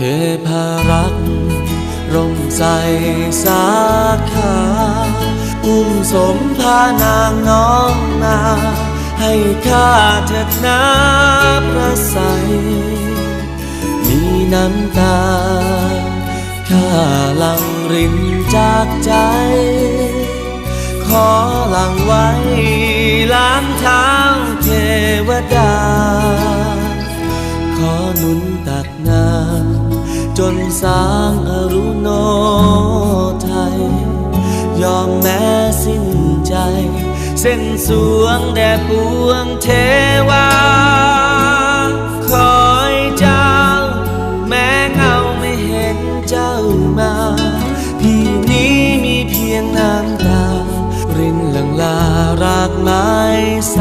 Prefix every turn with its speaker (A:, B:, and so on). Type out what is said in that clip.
A: เทพารักษ์ร่มใสสาขาอุ้มสมพานางน้องนาให้ข้าเถิดนาพระใสมีน้ำตาข้าหลั่งรินจากใจขอหลั่งไว้ล้างเท้าเทวดาขอหนุนตักน้ำจนสางอรุโนไทยยอมแม้สิ้นใจเส้นสวงแด่ปวงเทวาคอยเจ้าแม้เงาไม่เห็นเจ้ามาพี่นี้มีเพียงน้ำตารินหลั่งลารากไม้ใส